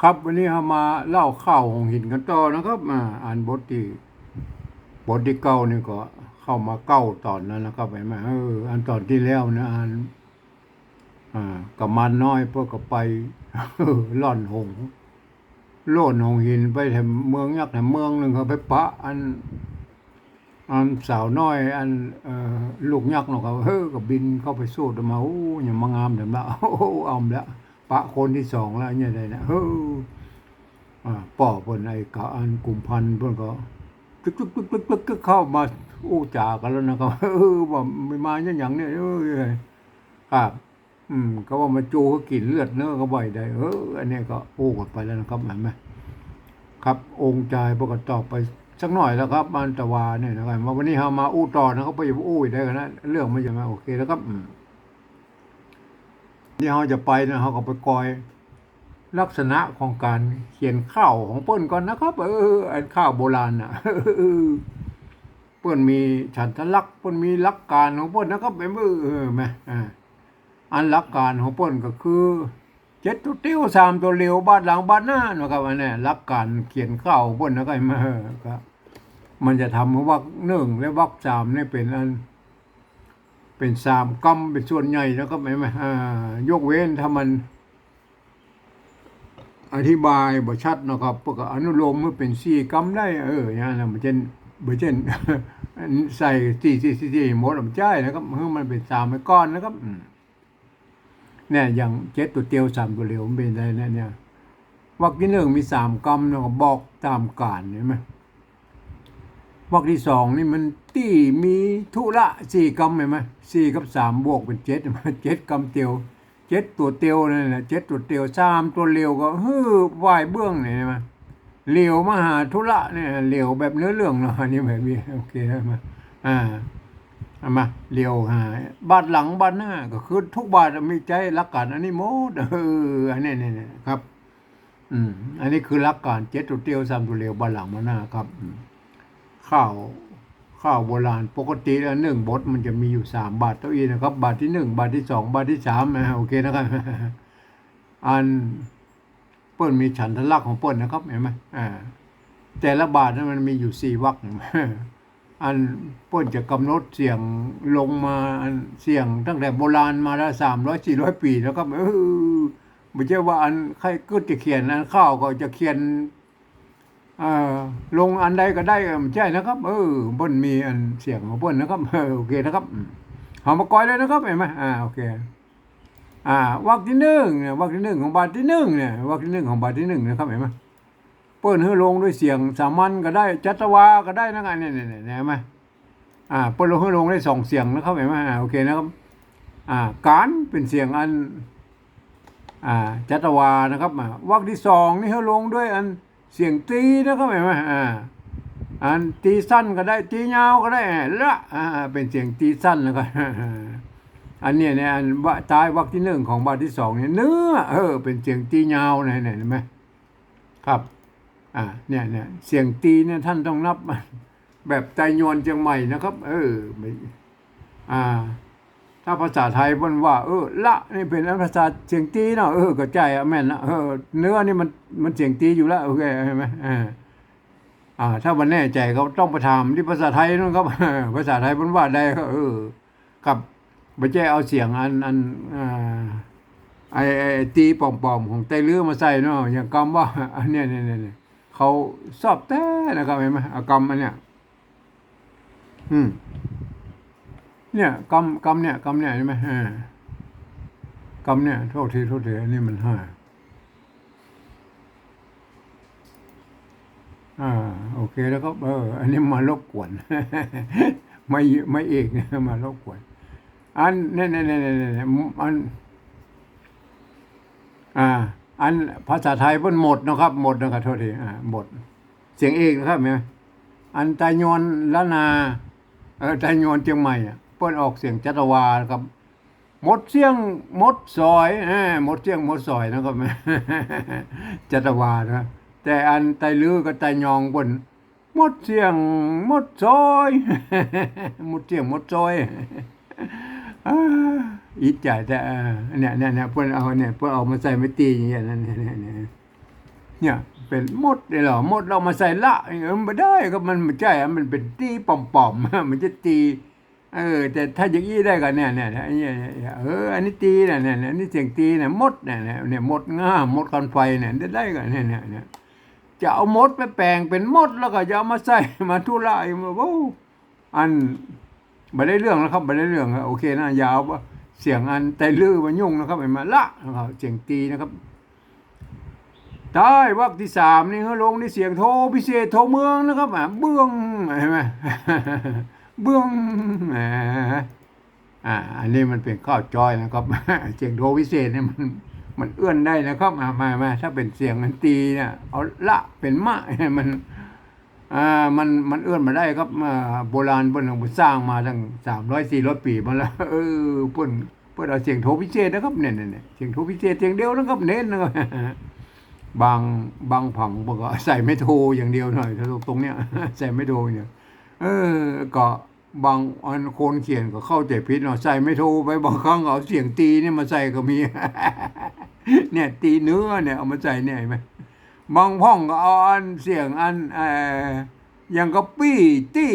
ครับวันนี้เรามาเล่าข้าวของหินกันต่อนะครับอ่านบทที่เก้านี่ก็เข้ามาเก้าตอนนั้นนะครับเห็นไหมอันตอนที่แล้วนะกับมันน้อยเพื่อก็ไปล่อนหงโล่นหงหินไปแถมเมืองยักษ์แถมเมืองหนึ่งเขาไปปะอันสาวน้อยลูกยักษ์เนาะเขาก็บินเข้าไปสู้แต่มาอย่ามางามเดี๋ยวละเอาละปะคนที่สองแล้วเนี่ยได้นะป่อเพิ่นไอ้กะอันกลุ่มพันธุ์เพิ่นก็ตึกเข้ามาอู้จากันแล้วนะครับว่าไม่มาอย่างเนี่ยครับก็ว่ามาจูเขากินเลือดเนื้อก็บ่อยได้อันนี้ก็อู้กันไปแล้วนะครับเห็นไหมครับองค์ใจปกตอบไปสักหน่อยแล้วครับมันตะวาเนี่ยนะครับวันนี้เรามาอู้ต่อนะครับไปอยู่อู้ได้กันนะเรื่องไม่ใช่ไหมโอเคแล้วครับที่เราจะไปนะเราก็ไปกอยลักษณะของการเขียนข้าวของเปิ้นก่อนนะครับอันข้าวโบราณน่ะเปิ้นมีฉันทลักษณ์เปิ้นมีหลักการของเปิ้นนะครับเป็นแม่อันหลักการของเปิ้นก็คือ7ตัวเตี้ยว3ตัวเร็วบาดหลังบาดหน้านะครับอันนี้หลักการเขียนข้าวเปิ้นนะครับครับมันจะทำวรรค1และวรรค3นี่เป็น3กรรมเป็นส่วนใหญ่นะครับเห็นไหมยกเว้นถ้ามันอธิบายบ่ชัดนะครับพวกอนุโลมมันเป็น4กรรมได้อย่างนั้นมันเช่นใส่4หมดมันใช่นะครับมันเป็น3ไปก้อนนะครับเนี่ยอย่าง7ตัวเตียว3ตัวเหลวมันเป็นได้เนี่ยวรรคที่1มี3กรรมเนาะบอกตามกาลเห็นไหมวรรคที่2นี่มันตี้มีธุระ4กรรมเห็นไหม4กับ3บวกเป็น7มัน7กรรมเตียวตัวเตียวนั่นแหละตัวเตียว3ตัวเหลวก็วายเบื้องเนี่ยมาเหลวมหาธุระเนี่ยเหลวแบบเนื้อเรื่องเนาะนี่แบบนี้โอเคมามาเหลวหาบาดหลังบาดหน้าก็คือทุกบาดมีใจหลักการอันนี้หมดอันนี้เนี่ยครับอันนี้คือหลักการตัวเตียว3ตัวเหลวบาดหลังบาดหน้าครับข้าวโบราณปกติแล้ว1บทมันจะมีอยู่3บาทเท่าอีนะครับบาทที่1บาทที่2บาทที่3นะโอเคนะครับอันเปิ้นมีฉันทลักษณ์ของเปิ้นนะครับเห็นไหมแต่ละบาทนั้นมันมีอยู่4วรรคอันเปิ้นจะกำหนดเสียงลงมาเสียงตั้งแต่โบราณมาแล้ว300-400 ปีแล้วก็ไม่ใช่ว่าอันใครก็จะเขียนอันข้าวก็จะเขียนลงอันใดก็ได้ไม่ใช่นะครับเปิ้นมีอันเสียงของเปิ้นนะครับโอเคนะครับเอามากอยเลยนะครับเห็นไหมโอเควรรคที่1เนี่ยวรรคที่1ของบาทที่1เนี่ยวรรคที่1ของบาทที่1นะครับเห็นไหมเปิ้นให้ลงด้วยเสียงสามัญก็ได้จัตวาก็ได้นะครับเนี่ยเห็นไหมเปิ้นให้ลงได้2เสียงนะครับเห็นไหมโอเคนะครับการเป็นเสียงอันจัตวานะครับวรรคที่2นี่ให้ลงด้วยอันเสียงตีนะครับเห็นไหมอันตีสั้นก็ได้ตียาวก็ได้ละเป็นเสียงตีสั้นแล้วก็อันนี้เนี่ยอันตายวรรคที่1ของบาทที่2เนี่ยเนื้อเป็นเสียงตียาวเนี่ยเห็นไหมครับเนี่ยเสียงตีเนี่ยท่านต้องนับแบบไตยวนเชียงใหม่นะครับถ้าภาษาไทยเพิ่นว่าละนี่เป็นภาษาเสียงตีเนาะก็ใจแม่นนะเนื้อนี่มันเสียงตีอยู่แล้วโอเคเห็นไหมถ้ามันแน่ใจเขาต้องไปถามที่ภาษาไทยนู่นครับภาษาไทยเพิ่นว่าได้ก็กับไม่ใช่เอาเสียงอันไอ้ตีปอมๆของไตเรือมาใส่เนาะอย่างคำว่าอันเนี้ยเขาชอบแต่นะครับเห็นไหมกรรมอันเนี้ยเนี่ยกรรมเนี่ยใช่ไหมกรรมเนี่ยโทษทีอันนี้มันโอเคแล้วก็อันนี้มารบกวนไม่เอกเนี่ยมารบกวนอันเนี่ยอันภาษาไทยเพิ่นหมดนะครับโทษทีหมดเสียงเอกนะครับเห็นไหมอันไตยวนละนาไตยวนเชียงใหม่เปิ้นออกเสียงจัตวาครับหมดเสียงหมดซอยหมดเสียงหมดซอยนะครับจัตวานะแต่อันไตลือกับไตยองเปิ้นหมดเสียงหมดซอยหมดเสียงหมดซอยอีใจแต่เนี่ยเพิ่นเอามาใส่ไม่ตีอย่างเงี้ยนั่น เนี่ยเป็นมดเลยเหรอมดเรามาใส่ละมันไม่ได้ก็มันไม่ใช่มันเป็นตีป่อมๆมันจะตีแต่ถ้าอย่างนี้ได้กันเนี่ยไอ้เนี่ยอันนี้ตีเนี่ยอันนี้เสียงตีเนี่ยมดเนี่ยมดง่ามดกันไฟเนี่ยได้กันเนี่ยจะเอามดไปแปลงเป็นมดแล้วก็จะเอามาใส่มาทุไลมาโอ้อันไม่ได้เรื่องแล้วครับไม่ได้เรื่องโอเคนะยาวเสียงอันแต่ลือมันยุ่งนะครับไอ้มาละนะครับเสียงตีนะครับได้วรรคที่สามนี่เขาลงในเสียงโทพิเศษโทเมืองนะครับเบื้องเห็นไหมเบื้องอันนี้มันเป็นข้าวจอยนะครับเสียงโทพิเศษเนี่ยมันเอื้อนได้นะครับมาถ้าเป็นเสียงอันตีเนี่ยเอาละเป็นมะมันมันเอื้อนมาได้ครับโบราณเพิ่นสร้างมาตั้ง300-400 ปีมาแล้วเพิ่นเอาเสียงโทพิเศษนะครับเนี่ยเสียงโทพิเศษเสียงเดียวนะครับเน้นนะครับบางผังบอกว่าใส่ไม่โทอย่างเดียวหน่อยถ้าตรงเนี้ยใส่ไม่โทเนี่ยก็บางอันคนเขียนก็เข้าใจผิดเนาะใส่ไม่โทไปบางครั้งเอาเสียงตีเนี่ยมาใส่ก็มีเนี่ยตีเนื้อเนี่ยเอามาใส่เนี่ยเห็นไหมบางพ่องก็เอาอันเสียงอันอย่างก็ปี้ตี้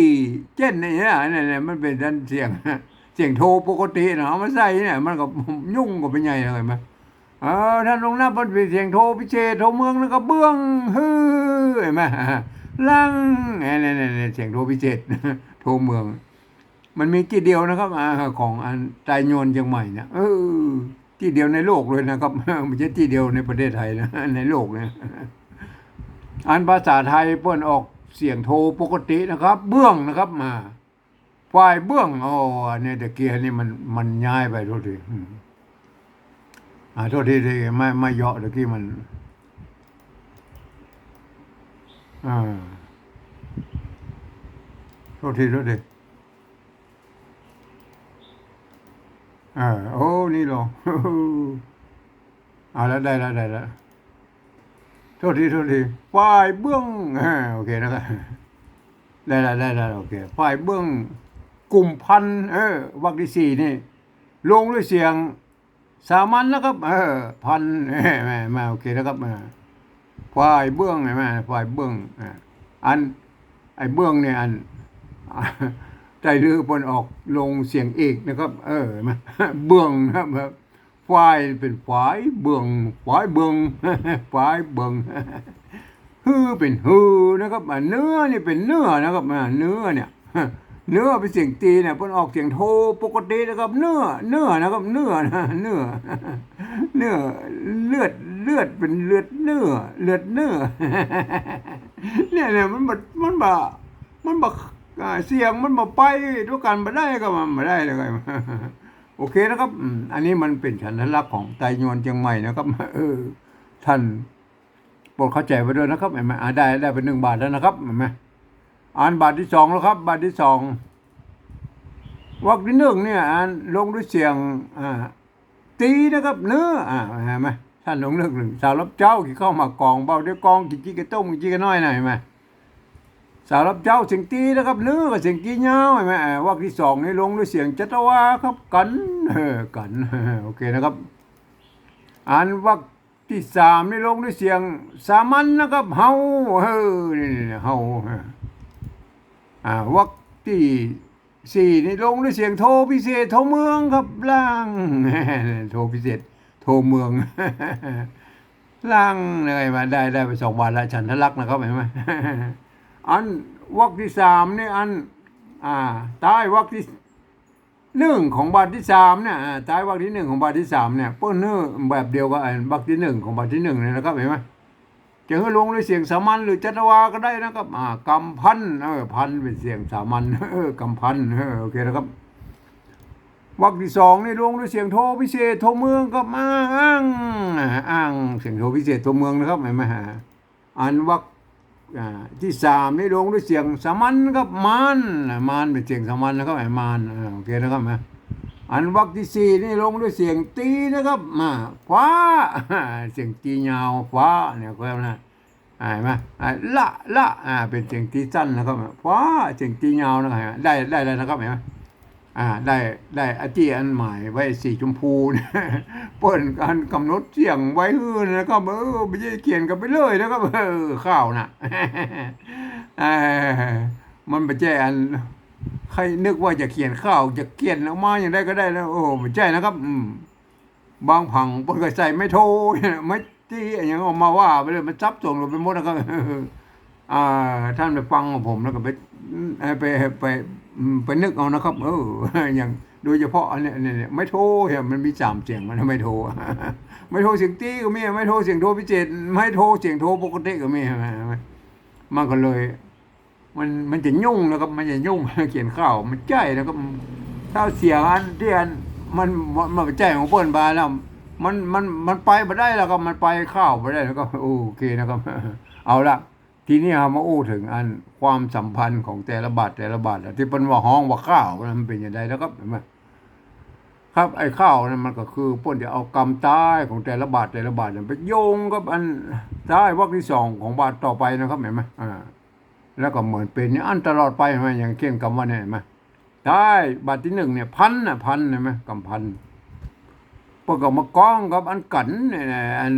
เจ้นเนี่ยมันเป็นอันเสียงโทปกติเนาะเอามาใส่เนี่ยมันก็ยุ่งก็เป็นไงเลยไหมท่านลงหน้าเป็นเสียงโทพิเศษโทเมืองแล้วก็เบื้องฮือเห็นไหมลังเนี่ยเสียงโทพิเศษโทเมืองมันมีที่เดียวนะครับของอันไตรโยนเชียงใหม่เนี่ยที่เดียวในโลกเลยนะครับไม่ใช่ที่เดียวในประเทศไทยนะในโลกเนี่ยอันภาษาไทยเปิ้นออกเสียงโทปกตินะครับเบื้องนะครับฝ่ายเบื้องเนี่ยตะเกียนี่มันย้ายไปโทษทีโทษทีไม่เยาะตะกี้มันโทษทีโอ้นี่ลงแล้วได้โทษทีฝ่ายเบื้องโอเคนะครับได้โอเคฝ่ายเบื้องกลุ่มพันวรรคที่สี่นี่ลงด้วยเสียงสามัญนะครับพันมาโอเคนะครับฝ่ายเบื้องไหมฝ่ายเบื้องอันไอ้เบื้องเนี่ยอันใจลือปนออกลงเสียงเอกนะครับมาเบื้องนะครับฝ่ายเป็นฝ่ายเบื้องฝ่ายเบื้องฝ่ายเบื้องฮือเป็นฮือนะครับเนื้อนี่เป็นเนื้อนะครับเนื้อเนี่ยเนื้อเป็นเสียงตีเนี่ยเพิ่นออกเสียงโทปกตินะครับเนื้อนะครับเนื้อเลือดเป็นเลือดเนื้อเนี่ยมันบ่เสียงมันบ่ไปด้วยกันบ่ได้ก็มันบ่ได้เลยโอเคนะครับอันนี้มันเป็นสัญลักษณ์ของไตรโยนเชียงใหม่นะครับท่านโปรดเข้าใจไว้ด้วยนะครับเห็นไหมได้เป็น1 บาทแล้วนะครับเห็นไหมอ่านบาทที่2แล้วครับบาทที่2วรรคที่1เนี่ยอ่านลงด้วยเสียงตีนะครับเนื้อเห็นไหมท่านลงเรื่องสาวรับเจ้าที่เข้ามากองเบาด้วยกองกี่จี้กระต้มกี่จี้กระน้อยหน่อยเห็นไหมสาวรับเจ้าเสียงตีนะครับเนื้อกับเสียงกี้เงาเห็นไหมวรรคที่2นี่ลงด้วยเสียงจัตวาครับกันโอเคนะครับอ่านวรรคที่3นี่ลงด้วยเสียงสามัญนะครับเฮานี่เฮาวรรคที่4นี่ลงด้วยเสียงโทพิเศษโทเมืองครับล่างโทพิเศษโทเมืองล่างเลยมาได้ไป2 บาทละฉันทลักษณ์นะครับเห็นไหมอันวรรคที่3นี่อันใต้วรรคที่1ของบาทที่3เนี่ยใต้วรรคที่1ของบาทที่3เนี่ยเปิ้นเนื้อแบบเดียวกับวรรคที่1ของบาทที่1เนี่ยนะครับเห็นไหมจะให้ลงด้วยเสียงสามัญหรือจัตวาก็ได้นะครับกำพันพันเป็นเสียงสามัญกำพันโอเคนะครับวรรคที่2นี่ลงด้วยเสียงโทพิเศษโทเมืองก็อ้างเสียงโทพิเศษโทเมืองนะครับเห็นไหมอันวรรคที่3นี่ลงด้วยเสียงสามัญครับมานเป็นเสียงสามัญนะครับมานโอเคนะครับอันวรรคที่4นี่ลงด้วยเสียงตีนะครับฟ้าเสียงตียาวฟ้าเนี่ยก็นะเห็นไหมละเป็นเสียงตีสั้นนะครับฟ้าเสียงตียาวนะครับได้นะครับเห็นไหม ได้อาจีอันหมายไว้สีชมพูเนี่ยเปิ้นการกำหนดเสียงไว้ฮื้อนะครับไม่ใช่เขียนกันไปเลยนะครับข้าวน่ะเออมันไม่ใช่อันใครนึกว่าจะเขียนข้าวจะเขียนออกมาอย่างไรก็ได้แล้วโอ้ไม่ใช่นะครับบางผังเปิ้นก็ใส่ไม่โทไม่ที่อย่างออกมาว่าไปเลยมันซับซ้อนลงไปหมดนะครับอ่าท่านไปฟังของผมแล้วก็ไปไปไปนึกเอานะครับอย่างโดยเฉพาะอันเนี้ยเนี่ยไม่โทเนี่ยมันมีสามเสียงมันไม่โทไม่โทเสียงตีก็มีไม่โทเสียงโทพิเศษไม่โทเสียงโทปกติก็มีมันก็เลยมันจะยุ่งนะครับมันจะยุ่งเขียนข้าวมันใจนะครับถ้าเสียงอันที่อันมันใจของเปิ้นบาแล้วมันไปไม่ได้แล้วก็มันไปข้าวไม่ได้แล้วก็โอเคนะครับเอาละทีนี้เรามาอู้ถึงอันความสัมพันธ์ของแต่ละบาทที่เป็นว่าห้องว่าข้าวมันเป็นอย่างไรแล้วครับเห็นไหมครับไอ้ข้าวนั้นมันก็คือเปิ้นจะเอากรรมใต้ของแต่ละบาทเนี่ยไปโยงกับอันใต้วรรคที่สองของบาทต่อไปนะครับเห็นไหมแล้วก็เหมือนเป็นอันตลอดไปเห็นไหมอย่างเช่นคำว่าเนี่ยเห็นไหมได้บาทที่หนึ่งเนี่ยพันเห็นไหมกำพันเปิ้นก็มากองกับอันกันเนี่ยอัน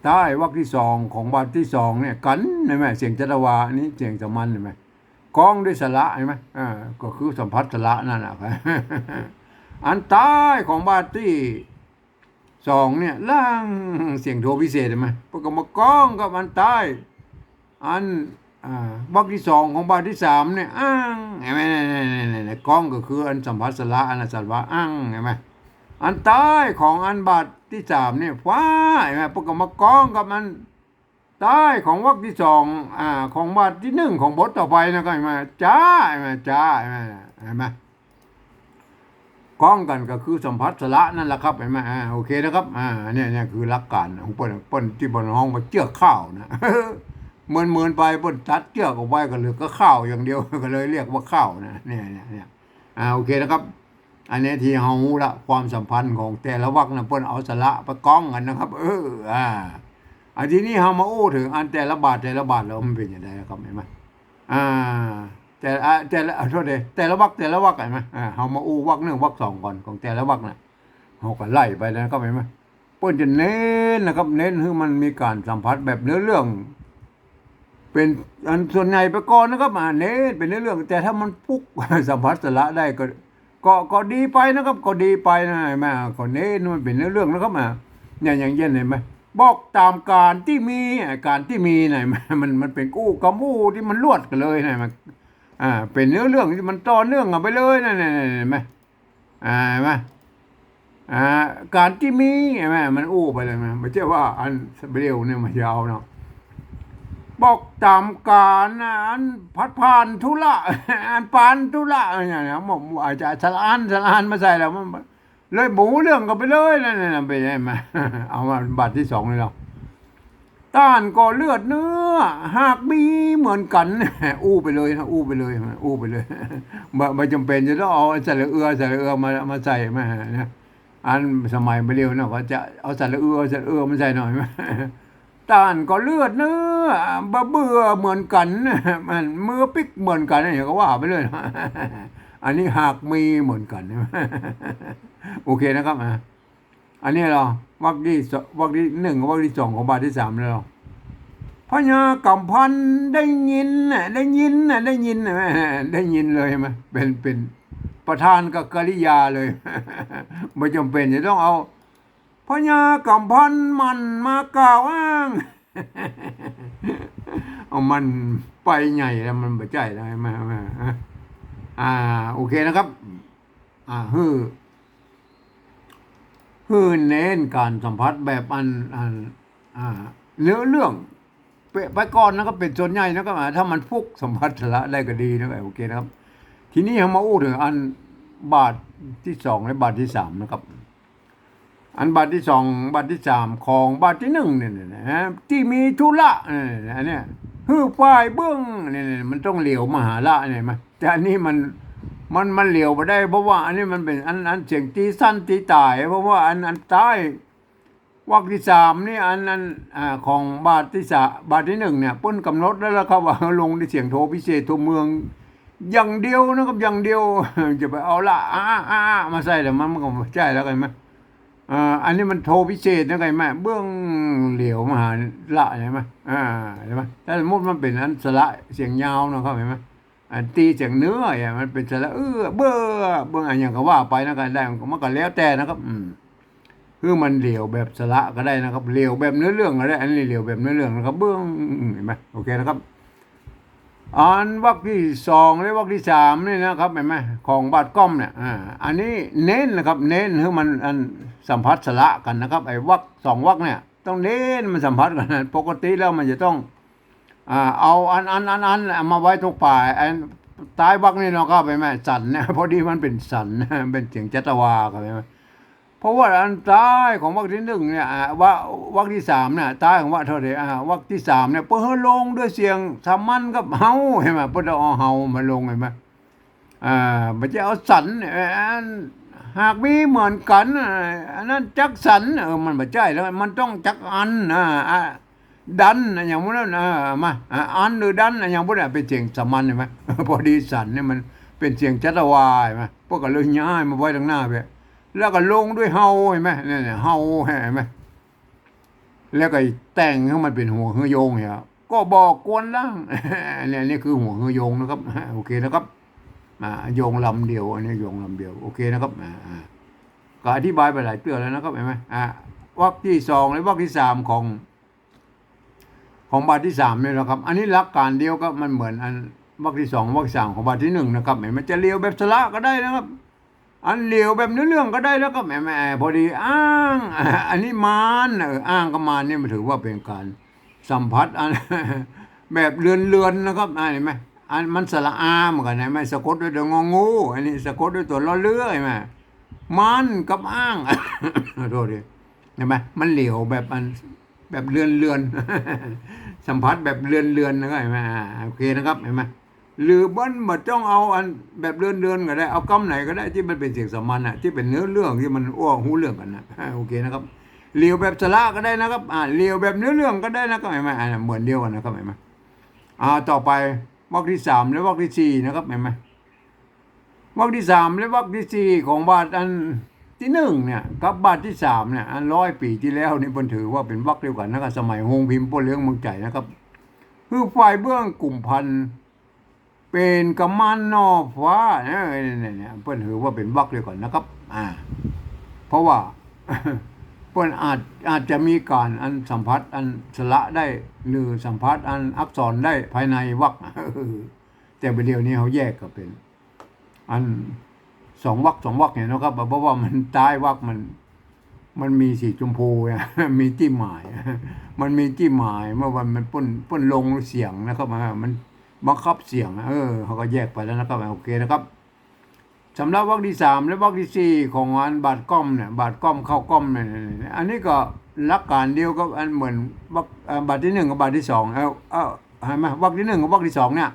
ใต้วรรคที่สองของบาทที่สองเนี่ยกันเห็นไหมเสียงจัตวานี้เสียงสมันเห็นไหมกองด้วยสระเห็นไหมก็คือสัมผัสสระนั่นแหละครับอันใต้ของบาทที่สองเนี่ยล่างเสียงโทพิเศษเห็นไหมเปิ้นก็มากองกับอันใต้อันวรรคที่สองของบาทที่สามเนี่ยเห็นไหมเนี่ยกองก็คืออันสัมผัสสระอันสัตวะเห็นไหมอันใต้ของอันบาทที่สามเนี่ยฟ้าเห็นไหมพวกก็มากองกับมันใต้ของวรรคที่สองของบาทที่หนึ่งของบทต่อไปนะก็เห็นไหมจ้าเห็นไหมเห็นไหมกองกันก็คือสัมผัสสระนั่นแหละครับเห็นไหมโอเคนะครับเนี่ยคือหลักการของเปิ้นที่บนห้องมาเจือกข้าวนะเหมือนไปเปิ้นตัดเจือกออกไปก็เหลือก็ข้าวอย่างเดียวก็เลยเรียกว่าข้าวนะเนี่ยโอเคนะครับอันนี้ที่เฮารู้ละความสัมพันธ์ของแต่ละวรรคนะเปิ้นเอาสระไปก้องกันนะครับอันทีนี้เฮามาอู้ถึงอันแต่ละบาทแล้วมันเป็นอย่างไรครับเห็นไหมแต่ละโทษเด้แต่ละวรรคเห็นไหมเฮามาอู้วรรคหนึ่งวรรคสองก่อนของแต่ละวรรคน่ะเฮาก็ไล่ไปนะครับเห็นไหมเปิ้นจะเน้นนะครับเน้นให้มันมีการสัมผัสแบบเนื้อเรื่องเป็นอันส่วนใหญ่ไปก่อนนะครับเน้นเป็นเนื้อเรื่องแต่ถ้ามันปุ๊ก สัมผัสสระได้ก็ดีไปนะครับก็ดีไปนะเห็นไหมก็เน้นมันเป็นเนื้อเรื่องนะครับเนี่ยอย่างเย็นเห็นไหมบอกตามการที่มีไหนมันเป็นกู้กับมู่ที่มันลวดกันเลยนะมันเป็นเนื้อเรื่องที่มันต่อเนื่องกันไปเลยนะเห็นไหมเห็นไหมการที่มีเห็นไหมมันอู้ไปเลยไม่ใช่ว่าอันเร็วเนี่ยมันยาวเนาะบอกตามการอันพัดผ่านธุระอันปานธุระเนี่ยผมอาจจะสลานมาใส่แล้วมันเลยหมูเรื่องกันไปเลยนั่นไปได้มาเอามาบัตรที่สองเลยเราต้านก็เลือดเนื้อหากมีเหมือนกันอู้ไปเลยนะอู้ไปเลยไม่จำเป็นจะต้องเอาสระเอือมาใส่มานะอันสมัยไม่เร็วนะก็จะเอาสระเอือมาใส่หน่อยมาต้านก็เลือดเนื้อเบื่อเหมือนกันมันมือปิกเหมือนกันอย่างก็ว่าไปเลยอันนี้หากมีเหมือนกันโอเคนะครับอันนี้เราวรรคที่หนึ่งวรรคที่สองของบาทที่สามแล้วพญากำพันได้ยินเลยไหมเป็นประธานกับกริยาเลยไม่จำเป็นจะต้องเอาพญากำพันมันมากล่าวอ้างเอามันไปใหญ่แล้วมันไม่ใจได้มาโอเคนะครับฮือเน้นการสัมผัสแบบเนื้อเรื่องไปก่อนนะครับเป็นส่วนใหญ่นะครับถ้ามันฟุกสัมผัสละได้ก็ดีนะครับโอเคนะครับทีนี้เรามาอู้ถึงอันบาทที่สองและบาทที่สามนะครับอันบาทที่สองบาทที่สามของบาทที่หนึ่งเนี่ยนะที่มีธุระอันเนี้ยฮือฝ่ายเบื้องเนี่ยมันต้องเหลียวมหาละเนี่ยมั้ยแต่อันนี้มันเหลียวไปได้เพราะว่าอันนี้มันเป็นอันเสียงตีสั้นตีตายเพราะว่าอันใต้วรรคที่สามนี่อันของบาทที่หนึ่งเนี่ยเปิ้นกำหนดแล้วครับว่าลงในเสียงโทพิเศษตัวเมือง อย่างเดียวนะครับอย่างเดียวจะไปเอาละมาใส่แต่มันก็ไม่ใช่แล้วกันไหมอันนี้มันโทพิเศษนะไงแม่เบื้องเหลียวมหาละใช่ไหมใช่ไหมถ้าสมมติมันเป็นอันสระเสียงยาวนะครับเห็นไหมอันตีเสียงเนื้ออย่างมันเป็นสระเบื้องอะไรอย่างก็ว่าไปนะกันได้มันก็แล้วแต่นะครับคือมันเหลียวแบบสระก็ได้นะครับเหลียวแบบเนื้อเรื่องก็ได้อันนี้เหลียวแบบเนื้อเรื่องนะครับเบื้องเห็นไหมโอเคนะครับอันวรรคที่สองและวรรคที่สามนี่นะครับเห็นไหมของบาดก้อมเนี่ยอันนี้เน้นนะครับเน้นคือมันอันสัมผัสสระกันนะครับไอ้วรรคสองวรรคเนี่ยต้องเน้นมันสัมผัสกันปกติแล้วมันจะต้องเอาอันมาไว้ตรงปลายอันท้ายวรรคนี่เนาะครับเห็นไหมสันเนี่ยพอดีมันเป็นสันเป็นเสียงจัตวาครับเห็นไหมเพราะว่าอันท้ายของวรรคที่หนึ่งเนี่ยว่าวรรคที่สามเนี่ยท้ายของวรรคเท่าไหร่วรรคที่สามเนี่ยเพื่อลงด้วยเสียงสามัญกับเฮาเห็นไหมเพื่อเอาเฮามาลงเห็นไหมมันจะเอาสันหากมีเหมือนกันอันนั้นจักสันมันไม่ใช่แล้วมันต้องจักอันดันอย่างพวกนั้นมาอันหรือดันอย่างพวกนั้นเป็นเสียงสามัญเห็นไหมพอดีสันเนี่ยมันเป็นเสียงจัตวาเห็นไหมพวกก็เลยย้ายมาไว้ตรงหน้าไปแล้วก็ลงด้วยเฮาเห็นไหมเนี่ยเฮาเห็นไหมแล้วก็แต่งให้มันเป็นหัวเฮือโยงเนี่ยก็บอกกวนล่างเนี่ยนี่คือหัวเฮือโยงนะครับโอเคนะครับโยงลำเดียวอันนี้โยงลำเดียวโอเคนะครับก็อธิบายไปหลายเตือนแล้วนะครับเห็นไหมวรรคที่สองและวรรคที่สามของบาทที่สามเนี่ยนะครับอันนี้หลักการเดียวก็มันเหมือนอันวรรคที่สองวรรคที่สามของบาทที่หนึ่งนะครับเห็นมันจะเลียวแบบสระก็ได้นะครับอันเหลียวแบบเนื้อเรื่องก็ได้แล้วก็แหมพอดีอ้างอันนี้มานอ้างก็มานเนี่ยมันถือว่าเป็นการสัมผัสอันแบบเลือนนะครับเห็นไหมอันมันสระอาเหมือนกันนะไหมสะกดด้วยตัวงองูอันนี้สะกดด้วยตัวล้อเลื่อยไหมมันกับอ้างโทษดิเห็นไหมมันเหลียวแบบอันแบบเลือนสัมผัสแบบเลือนนะครับเห็นไหมโอเคนะครับเห็นไหมหรือมันจ้องเอาอันแบบเลื่อนก็ได้เอากำไหนก็ได้ที่มันเป็นเสียงสามัญที่เป็นเนื้อเรื่องที่มันอ้วหูเรื่องกันนะโอเคนะครับเลียวแบบสระก็ได้นะครับเลียวแบบเนื้อเรื่องก็ได้นะครับเห็นไหมเหมือนเดียวกันนะครับเห็นไหมต่อไปวรรคที่สามและวรรคที่สี่นะครับเห็นไหมวรรคที่สามและวรรคที่สี่ของบาทอันที่หนึ่งเนี่ยกับบาทที่สามเนี่ยอัน100 ปีที่แล้วนี่เพิ่นถือว่าเป็นวรรคเดียวกันนะครับสมัยโฮงพิมพ์ป้นเลี้ยงเมืองใจนะครับคือฝ่ายเบื้องกลุ่มพันเป็นกำมันนอฟ้าเนี่ยเพิ่นถือว่าเป็นวรรคเดียวกันนะครับเพราะว่าเพิ่นอาจจะมีการอันสัมผัสอันสระได้หรือสัมผัสอันอักษรได้ภายในวรรคแต่ประเดี๋ยวนี้เขาแยกก็เป็นอันสองวรรคเนี่ยนะครับเพราะว่ามันท้ายวรรคมันมีสีชมพูมีจี้หมายมันมีจี้หมายเมื่อวันมันป้นลงเสียงนะครับมันบังคับเสียงเขาก็แยกไปแล้วนะครับโอเคนะครับสำหรับวรรคที่สามและวรรคที่สี่ของอันบาดก้อมเนี่ยบาดก้อมเข้าก้อมเนี่ยอันนี้ก็หลักการเดียวกับอันเหมือนวรรคบาดที่หนึ่งกับบาดที่สองเห็นไหมวรรคที่หนึ่งกับวรรคที่สองเนี่ย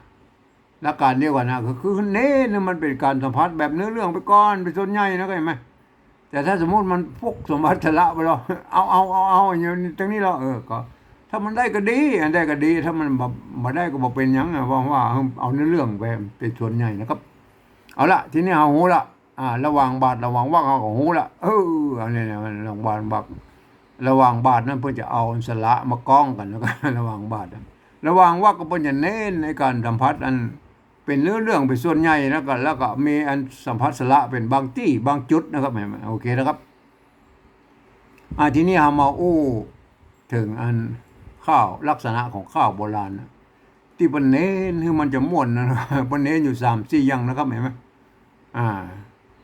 หลักการเดียวกันนะคือเน้นมันเป็นการสัมผัสแบบเนื้อเรื่องไปก่อนไปส่วนใหญ่นะก็เห็นไหมแต่ถ้าสมมติมันพวกสมบัติละไปแล้วเอาอย่างนี้ตรงนี้เราก็ถ้ามันได้ก็ดีอันได้ก็ดีถ้ามันมาได้ก็บอกเป็นยังว่าเอาเนื้อเรื่องไปเป็นส่วนใหญ่นะครับเอาละทีนี้เอาหูละระวังบาทระวังว่าเอาหูละอันนี้เนี่ยระวังบาทระวังบาทนั่นเพื่อจะเอาสระมากล้องกันแล้วก็ระวังบาทระวังว่าก็เพื่อจะเน้นในการสัมผัสอันเป็นเรื่องเป็นส่วนใหญ่นะกันแล้วก็มีอันสัมผัสสระเป็นบางที่บางจุดนะครับโอเคนะครับทีนี้เรามาถึงอันข้าวลักษณะของข้าวโบราณที่ปันเน้นคือมันจะม่วนนะปันเน้นอยู่3-4อย่างนะครับเห็นไหม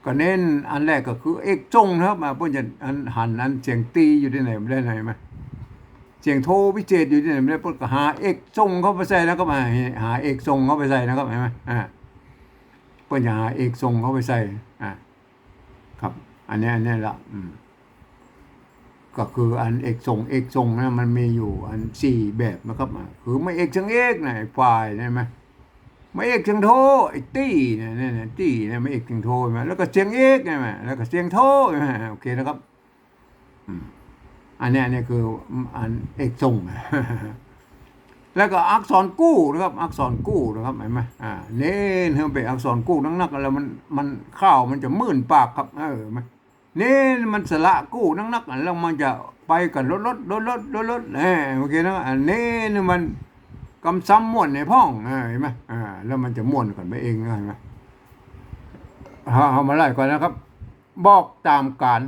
ก็เน้นอันแรกก็คือเอกจงนะครับเพื่อจะหันอันเสียงตีอยู่ที่ไหนไม่ได้ไหมเสียงโทพิเศษอยู่ที่ไหนไม่ได้เพื่อหาเอกจงเข้าไปใส่แล้วก็มาหาเอกจงเข้าไปใส่นะครับเห็นไหมเพื่อจะหาเอกจงเข้าไปใส่ครับอันนี้ละก็คืออันเอกทรงนะมันมีอยู่อัน4แบบนะครับคือไม่เอกเชิงเอกนะฝ่ายใช่ไหมไม่เอกเชิงโทไอ้ตี้เนี่ยตี้เนี่ยไม่เอกเชิงโทใช่ไหมแล้วก็เสียงเอกใช่ไหมแล้วก็เสียงโทใช่ไหมโอเคนะครับอันนี้คืออันเอกทรง แล้วก็อักษรกู้นะครับอักษรกู้นะครับเห็นไหมเน้นเฮเป็นอักษรกู้นักๆแล้วมันข้าวมันจะมื่นปากครับไหมเน้นมันสระกู้นักๆแล้วมันจะไปกับรถโอเคนะเน้นมันกำซ้ำม่วนในพ้องเห็นไหมแล้วมันจะม่วนกันไปเองเห็นไหมเอามาไล่ก่อนนะครับบอกตามการ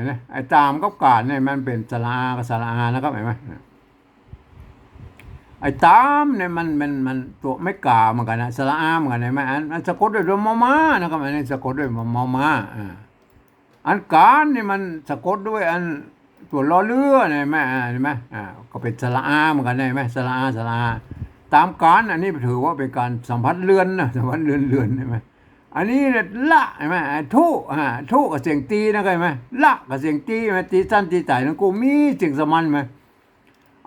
นะไอ้ตามกับการเนี่ยมันเป็นสระอากับสระอานะครับเห็นไหมไอ้ตามเนี่ยมันตัวไม่กาเหมือนกันนะสระอาเหมือนกันนะไหมอันสะกดด้วยมอม้านะครับอันนี้สะกดด้วยมอม้าอันการเนี่ยมันสะกดด้วยอันตัวล้อเรือเนี่ยไหมเห็นไหมก็เป็นสระอาเหมือนกันนะไหมสระอาตามการอันนี้ถือว่าเป็นการสัมผัสเรือนนะสัมผัสเรือนใช่ไหมอันนี้ละใช่ไหมทุกับเสียงตีนะใช่ไหมละกับเสียงตีไหมตีสั้นตีไต่นะกูมีเสียงสมันไหม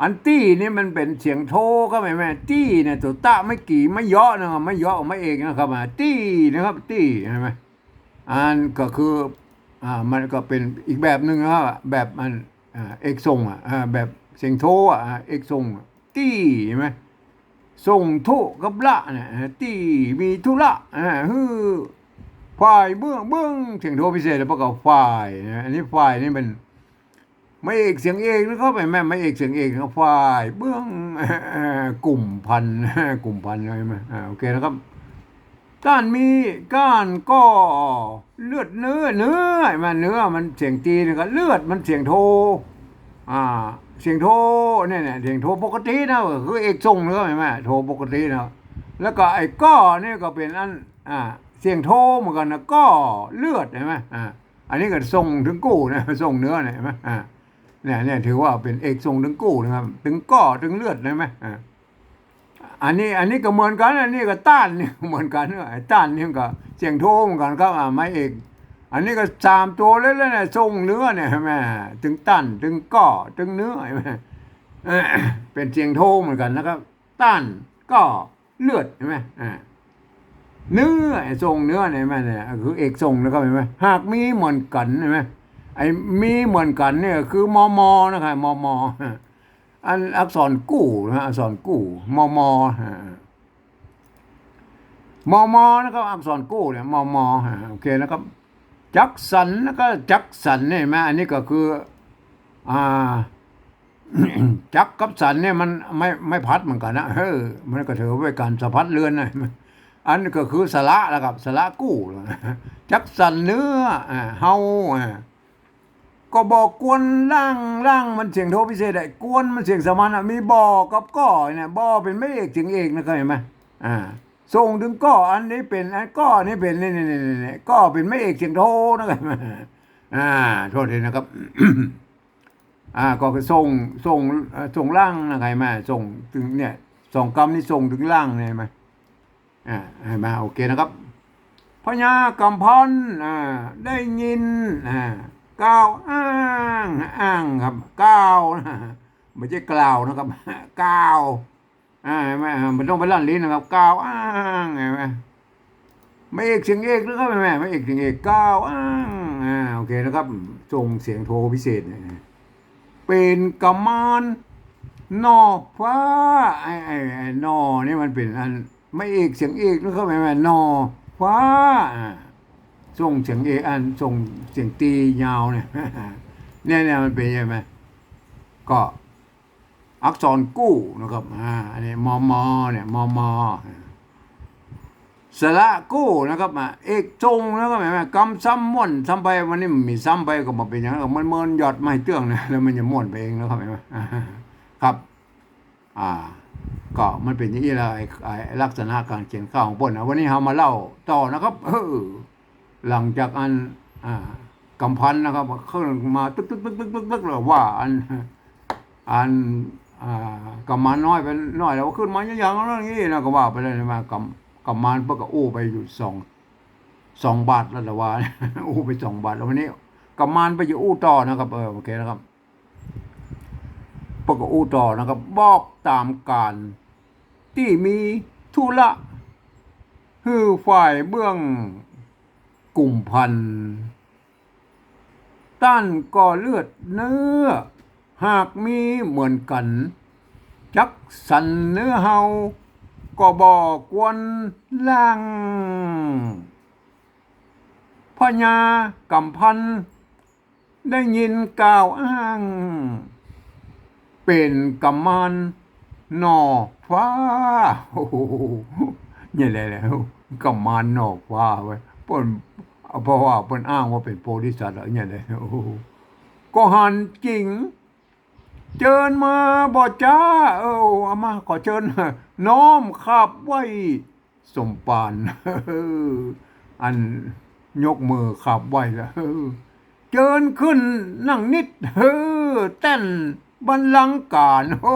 อันตี้นี่มันเป็นเสียงโทก็ไหมตี้เนี่ยตัวตะไม่กี่ไม่ย่อนะครับไม่ย่อไม่เอกนะครับตี้นะครับตี้ใช่ไหมอันก็คือมันก็เป็นอีกแบบหนึ่งนะครับแบบมันเอกทรงแบบเสียงโทเอกทรงตี้ใช่ไหมทรงโทกับละเนี่ยตี้มีทุละฮือฝ่ายเบื้องเสียงโทพิเศษแล้วพวกเราฝ่ายอันนี้ฝ่ายนี่เป็นไม่เอกเสียงเอกนะครับไม่เอกเสียงเอกนะฝ่ายเบื้องกลุ่มพันอะไรไหมโอเคนะครับก้านมีก้านก็เลือดเนื้อมันเนื้อมันเสียงตีนะครับเลือดมันเสียงโทเสียงโทเนี่ยเสียงโทปกตินะคือเอกทรงเนื้อเห็นไหมโทปกตินะแล้วก็ไอ้ก้อนี่ก็เป็นอันเสียงโทเหมือนกันนะก้อเลือดเห็นไหมอันนี้ก็ทรงถึงกู้นะทรงเนื้อเห็นไหมเนี่ยถือว่าเป็นเอกทรงถึงกู้นะครับถึงก้อถึงเลือดเลยไหมอันนี้ก็เหมือนกันอันนี้ก็ต้านนี่เหมือนกันไอ้ต้านนี่ก็เสียงโทเหมือนกันครับไม่เอกอันนี้ก็3ตัวเลยเนี่ยทรงเนื้อเนี่ยแม่ถึงต้านถึงก้อถึงเนื้อใช่ไหมเป็นเสียงโทเหมือนกันนะครับต้านก้อเลือดใช่ไหมเนื้อทรงเนื้อเนี่ยแม่เนี่ยคือเอกทรงนะครับเห็นไหมหากมีเหมือนกันใช่ไหมไอ้มีเหมือนกันเนี่ยคือมอนะครับมออันอักษรกู้นะอักษรกู้มนะครับอักษรกู้เนี่ยมอโอเคนะครับจักสันแล้วก็จักสันเนี่ยไหมอันนี้ก็คือจักกับสันเนี่ยมันไม่พัดเหมือนกันนะมันก็ถือว่าการสะพัดเรือนนะอันนี้ก็คือสระแล้วครับสระกู้จักสันเนื้อเฮาก็บอกกวนล่างมันเสียงโทพิเศษได้กวนมันเสียงสมานมีบ่อกับก้อเนี่ยบ่อเป็นไม่เอกเสียงเอกนะเคยเห็นไหมส่งถึงก้ออันนี้เป็นอันก้อนี่เป็นนี่ก้อเป็นไม่เอกเสียงโทนะเคยเห็นไหมโทษทีนะครับก็คือส่งล่างนะใครมาส่งถึงเนี่ย2 กำนี่ส่งถึงล่างเนี่ยไหมให้มาโอเคนะครับพญากำพันได้ยินก้าวอ้างครับก้าวไม่ใช่กล่าวนะครับก้าวไม่มันต้องไปลั่นลิ้นนะครับก้าวอ้างไงไหมไม่เอกเสียงเอกหรือครับไม่เอกเสียงเอกก้าวอ้างโอเคนะครับส่งเสียงโทพิเศษเป็นกำมานนอฟ้าไอ้นอนี่มันเป็นอันไม่เอกเสียงเอกหรือครับนอฟ้าส่งเสียงเออันส่งเสียงตียาวเนี่ยเนี่ยมันเป็นยังไงก็อักษรกู้นะครับอันนี้มอเนี่ยมอสระกู้นะครับเอกทรงนะครับกำซ้ำม่วนซ้ำไปวันนี้มันมีซ้ำไปก็มาเป็นอย่างนั้นมันเมินหยอดไม่เตื้องนะแล้วมันจะม่วนไปเองนะครับครับก็มันเป็นอย่างนี้แหละไอ้ลักษณะการเขียนข้าวของพวกนะวันนี้เรามาเล่าต่อนะครับหลังจากอันกำพันนะครับขึ้นมาตึกเลยว่าอันกำมันน้อยไปน้อยแล้วขึ้นมาอย่างนี้นะก็ว่าไปเลยมากำมันเพื่อก็อู้ไปอยู่2 บาทแล้วแต่ว่าอู้ไป2 บาทแล้ววันนี้กำมันไปอยู่อู้ต่อนะครับโอเคนะครับเพื่อก็อู้ต่อนะครับบอกตามการที่มีธุระคือฝ่ายเบื้องกลุ่มพันต้านก่อเลือดเนื้อหากมีเหมือนกัน จักสันเนื้อเฮาก็บอกกวนล่างพญากำพันได้ยินกล่าวอ้างเป็นกำมันนอกฟ้าโอ้โหนี่แหละแล้วกำมันนอกฟ้าไว้เปิ้นเพราะว่าเปิ้นอ้างว่าเป็นโพธิสัตว์เนี่ยเลยโอ้โหก็หันจริงเชิญมาบ่จ้าเอามาขอเชิญน้อมขับไว้สมปานอันยกมือขับไว้แล้วเชิญขึ้นนั่งนิดเต้นบัลลังก์การโอ้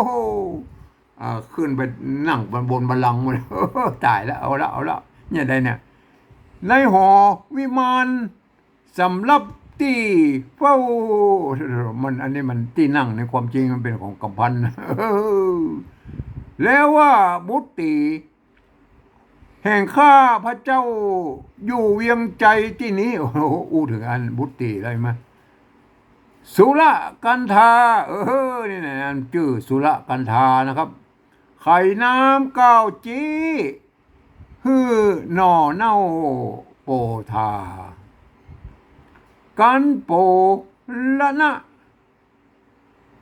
ขึ้นไปนั่งบนบัลลังก์เลยตายแล้วเอาละเนี่ยได้เนี่ยในหอวิมานสำหรับที่เฝ้ามันอันนี้มันที่นั่งในความจริงมันเป็นของกำพันแล้วว่าบุตรีแห่งข้าพระเจ้าอยู่เวียงใจที่นี้โอ้โหอู้ถึงอันบุตรีได้ไหมสุรกันธานี่นะชื่อสุรกันธานะครับไข่น้ำก้าวจีหน่อเน่าโปธากันโปละนะ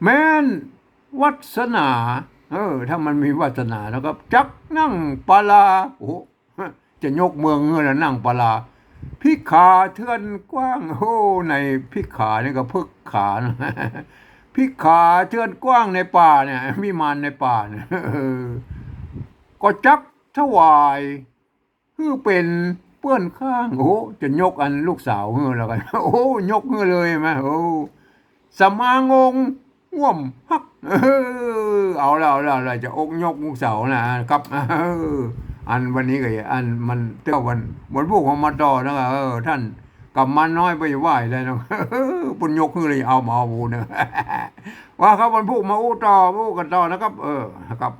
แม้นวัสนาถ้ามันมีวาสนาแล้วก็จักนั่งปลาโอ้จะยกเมืองแล้วนั่งปลาพิขาเทือนกว้างในพิขานี่ก็พึกขานะพิขาเทือนกว้างในป่าเนี่ยวิมานในป่าเนี่ยก็จักถวายเป็นเปื้อนข้างจะยกอันลูกสาวแล้วกันยกเลยไหมสมางงว่วมฮักเอาแล้วจะอกยกลูกสาวนะครับอันวันนี้ก็อันมันเต้าวันพวกของมาต่อนะท่านกลับมาน้อยไปไหวเลยนะปุ่นยกเลยเอามาบูนะว่าครับวันพวกมาอู้ต่อกันต่อนะครับครับ